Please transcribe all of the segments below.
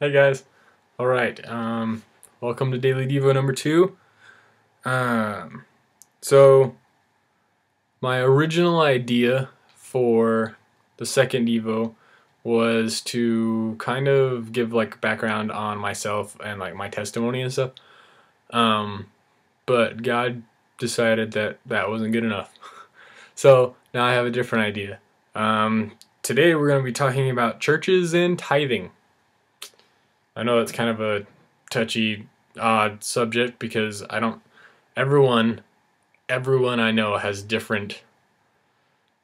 Hey guys. All right. Welcome to Daily Devo number 2. So my original idea for the second Devo was to kind of give like background on myself and like my testimony and stuff. But God decided that that wasn't good enough. So now I have a different idea. Today we're going to be talking about churches and tithing. I know it's kind of a touchy, odd subject because everyone I know has different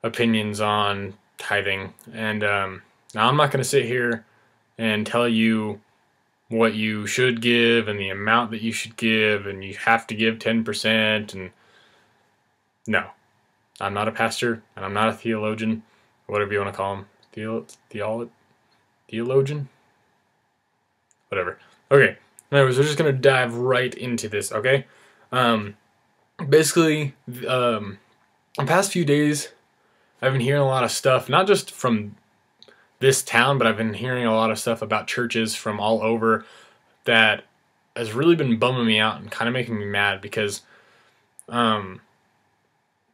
opinions on tithing. And now I'm not going to sit here and tell you what you should give and the amount that you should give and you have to give 10%. And no, I'm not a pastor and I'm not a theologian, whatever you want to call him. Theologian? Whatever. Okay. Anyways, we're just gonna dive right into this. Okay. Basically, the past few days, I've been hearing a lot of stuff, not just from this town, but I've been hearing a lot of stuff about churches from all over that has really been bumming me out and kind of making me mad because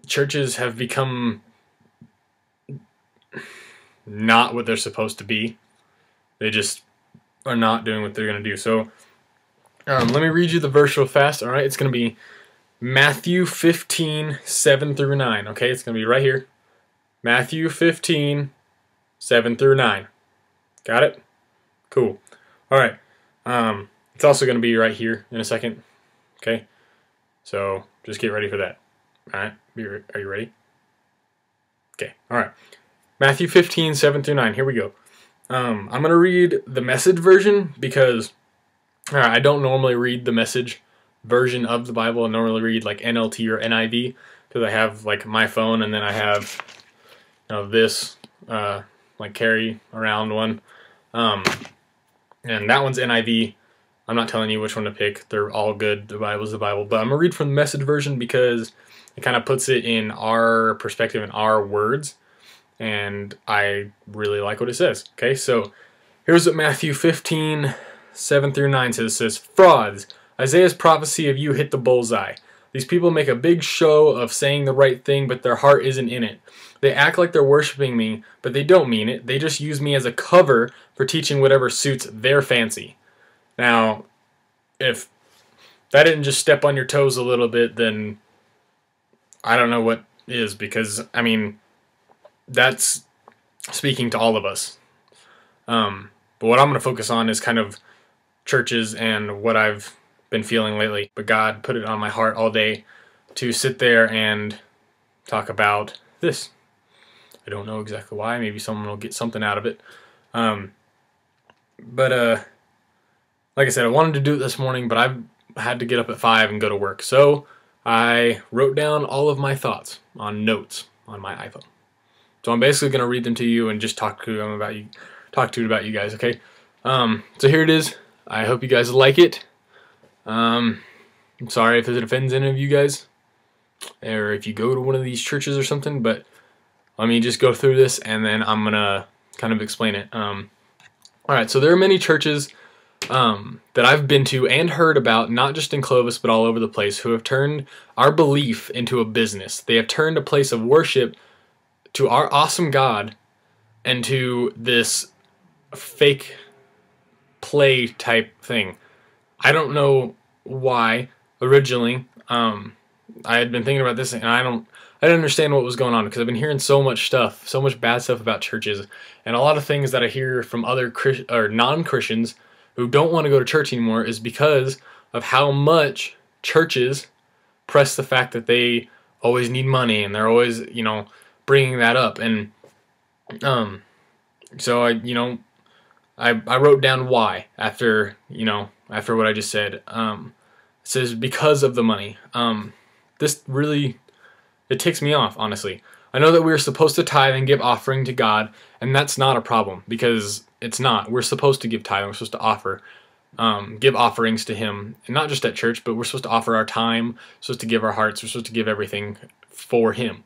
churches have become not what they're supposed to be. They just are not doing what they're going to do. So let me read you the verse real fast. All right, it's going to be Matthew 15, 7 through 9. Okay, it's going to be right here. Matthew 15, 7 through 9. Got it? Cool. All right. It's also going to be right here in a second. Okay, so just get ready for that. All right, are you ready? Okay, all right. Matthew 15, 7 through 9. Here we go. I'm going to read the Message version because I don't normally read the Message version of the Bible. I normally read like NLT or NIV because I have like my phone and then I have this like carry around one. And that one's NIV. I'm not telling you which one to pick. They're all good. The Bible's the Bible. But I'm going to read from the Message version because it kind of puts it in our perspective and our words. And I really like what it says. Okay, so here's what Matthew 15, 7 through 9 says. It says, frauds. Isaiah's prophecy of you hit the bullseye. These people make a big show of saying the right thing, but their heart isn't in it. They act like they're worshiping me, but they don't mean it. They just use me as a cover for teaching whatever suits their fancy. Now, if that didn't just step on your toes a little bit, then I don't know what is, because, I mean, that's speaking to all of us. But what I'm going to focus on is kind of churches and what I've been feeling lately. But God put it on my heart all day to sit there and talk about this. I don't know exactly why. Maybe someone will get something out of it. But like I said, I wanted to do it this morning, but I've had to get up at 5 and go to work. So I wrote down all of my thoughts on notes on my iPhone. So I'm basically going to read them to you and just talk to it about you guys, okay? So here it is. I hope you guys like it. I'm sorry if it offends any of you guys, or if you go to one of these churches or something, but let me just go through this and then I'm going to kind of explain it. Alright, so there are many churches that I've been to and heard about, not just in Clovis, but all over the place, who have turned our belief into a business. They have turned a place of worship to our awesome God and to this fake play type thing. I don't know why originally. I had been thinking about this and I didn't understand what was going on because I've been hearing so much stuff, so much bad stuff about churches, and a lot of things that I hear from other non-Christians who don't want to go to church anymore is because of how much churches press the fact that they always need money and they're always, bringing that up. And so I wrote down why after what I just said. It says because of the money. This really, it ticks me off, honestly. I know that we're supposed to tithe and give offering to God, and that's not a problem because it's not. We're supposed to give tithe. We're supposed to give offerings to Him, and not just at church, but we're supposed to offer our time. We're supposed to give our hearts. We're supposed to give everything for Him.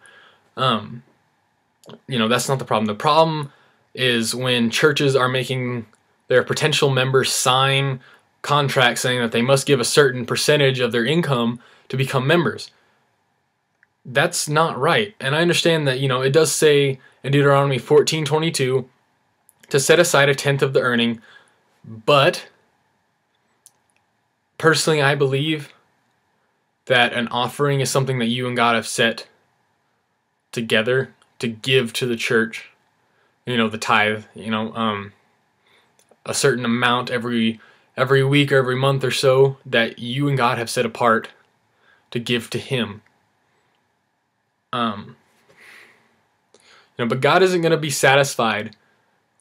That's not the problem. The problem is when churches are making their potential members sign contracts saying that they must give a certain percentage of their income to become members. That's not right. And I understand that, it does say in Deuteronomy 14:22 to set aside a tenth of the earning, but personally I believe that an offering is something that you and God have set together to give to the church. The tithe, a certain amount every week or every month or so that you and God have set apart to give to Him. But God isn't going to be satisfied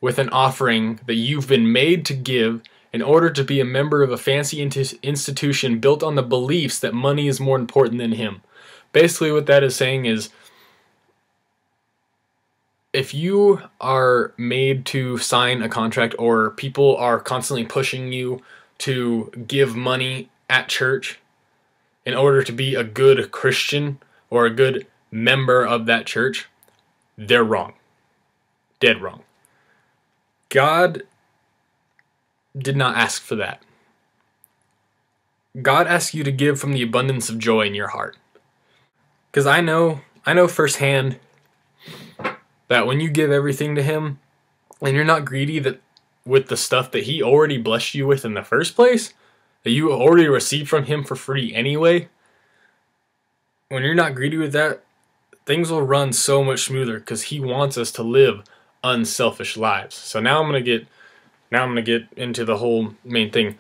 with an offering that you've been made to give in order to be a member of a fancy institution built on the beliefs that money is more important than Him. Basically what that is saying is, if you are made to sign a contract, or people are constantly pushing you to give money at church in order to be a good Christian or a good member of that church, they're wrong. Dead wrong. God did not ask for that. God asks you to give from the abundance of joy in your heart. Because I know firsthand that when you give everything to Him and you're not greedy with the stuff that He already blessed you with in the first place, that you already received from Him for free anyway, when you're not greedy with that, things will run so much smoother because He wants us to live unselfish lives. So now I'm gonna get into the whole main thing.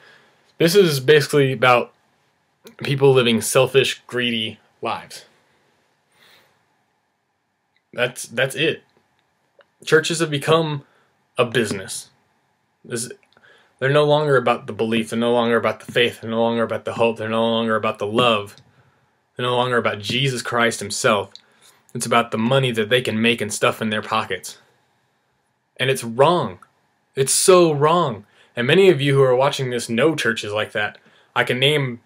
This is basically about people living selfish, greedy lives. That's it. Churches have become a business. They're no longer about the belief. They're no longer about the faith. They're no longer about the hope. They're no longer about the love. They're no longer about Jesus Christ Himself. It's about the money that they can make and stuff in their pockets. And it's wrong. It's so wrong. And many of you who are watching this know churches like that. I could name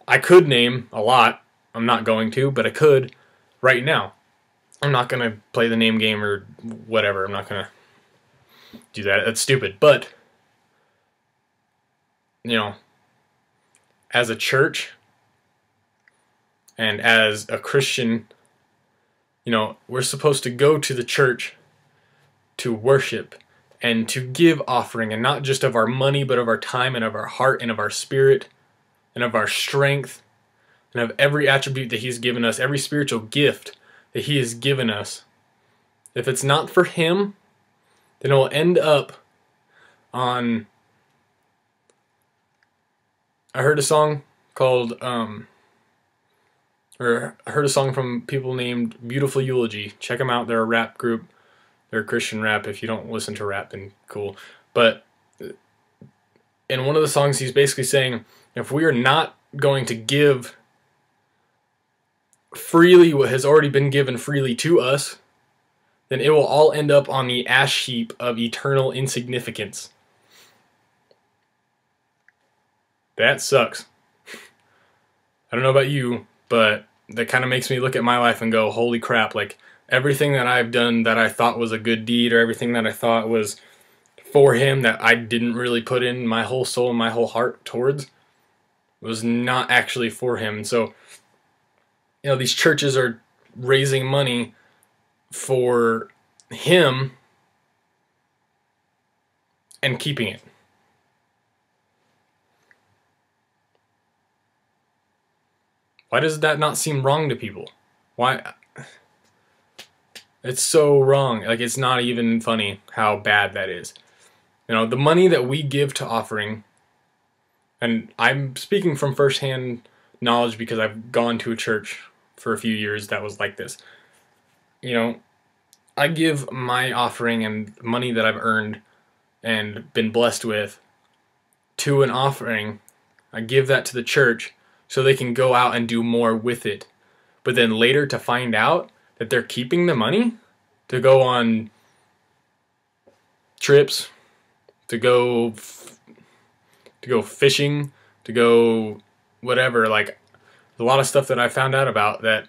a lot. I'm not going to, but I could right now. I'm not going to play the name game or whatever. I'm not going to do that. That's stupid. But, as a church and as a Christian, we're supposed to go to the church to worship and to give offering, and not just of our money, but of our time and of our heart and of our spirit and of our strength and of every attribute that He's given us, every spiritual gift that He has given us. If it's not for Him, then it will end up on... I heard a song called, I heard a song from people named Beautiful Eulogy. Check them out. They're a rap group. They're a Christian rap. If you don't listen to rap, then cool. But in one of the songs, he's basically saying, if we are not going to give freely what has already been given freely to us, then it will all end up on the ash heap of eternal insignificance. That sucks. I don't know about you, but that kind of makes me look at my life and go, holy crap, like everything that I've done that I thought was a good deed, or everything that I thought was for Him that I didn't really put in my whole soul and my whole heart towards, was not actually for Him. And so, these churches are raising money for Him and keeping it. Why does that not seem wrong to people? Why? It's so wrong. Like, it's not even funny how bad that is. The money that we give to offering, and I'm speaking from firsthand knowledge because I've gone to a church for a few years that was like this. I give my offering and money that I've earned and been blessed with to an offering. I give that to the church so they can go out and do more with it. But then later to find out that they're keeping the money to go on trips, to go fishing, to go whatever, like a lot of stuff that I found out about that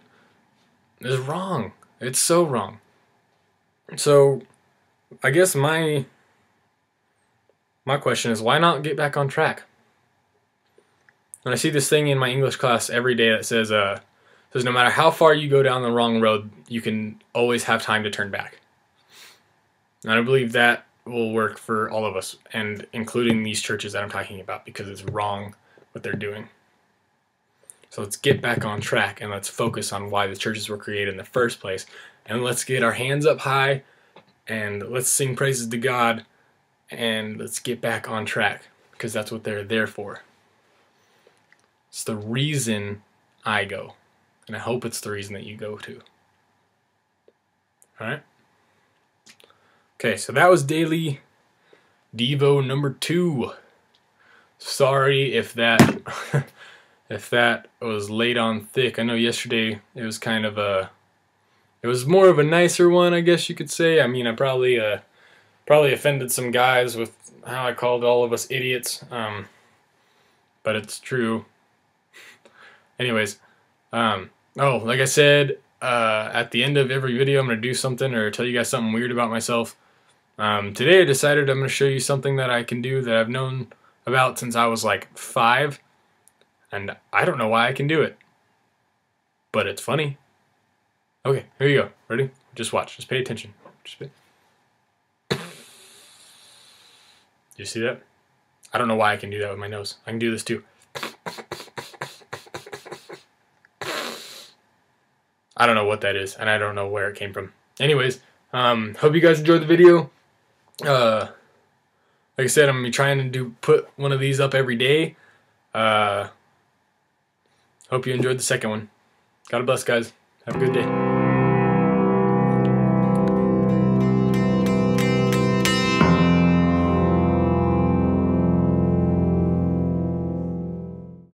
is wrong. It's so wrong. So I guess my My question is, why not get back on track? And I see this thing in my English class every day that says no matter how far you go down the wrong road, you can always have time to turn back. And I believe that will work for all of us, and including these churches that I'm talking about, because it's wrong what they're doing. So let's get back on track, and let's focus on why the churches were created in the first place. And let's get our hands up high, and let's sing praises to God, and let's get back on track, because that's what they're there for. It's the reason I go, and I hope it's the reason that you go too. All right? Okay, so that was Daily Devo number 2. Sorry if that if that was laid on thick. I know yesterday it was kind of it was more of a nicer one, I guess you could say. I mean, I probably offended some guys with how I called all of us idiots, but it's true. Anyways, like I said, at the end of every video, I'm going to do something or tell you guys something weird about myself. Today I decided I'm going to show you something that I can do that I've known about since I was like 5, and I don't know why I can do it, but it's funny. Okay, here you go. Ready? Just watch. Just pay attention. Do you see that? I don't know why I can do that with my nose. I can do this too. I don't know what that is, and I don't know where it came from. Anyways, hope you guys enjoyed the video. Like I said, I'm gonna be trying to put one of these up every day. Hope you enjoyed the second one. God bless, guys. Have a good day.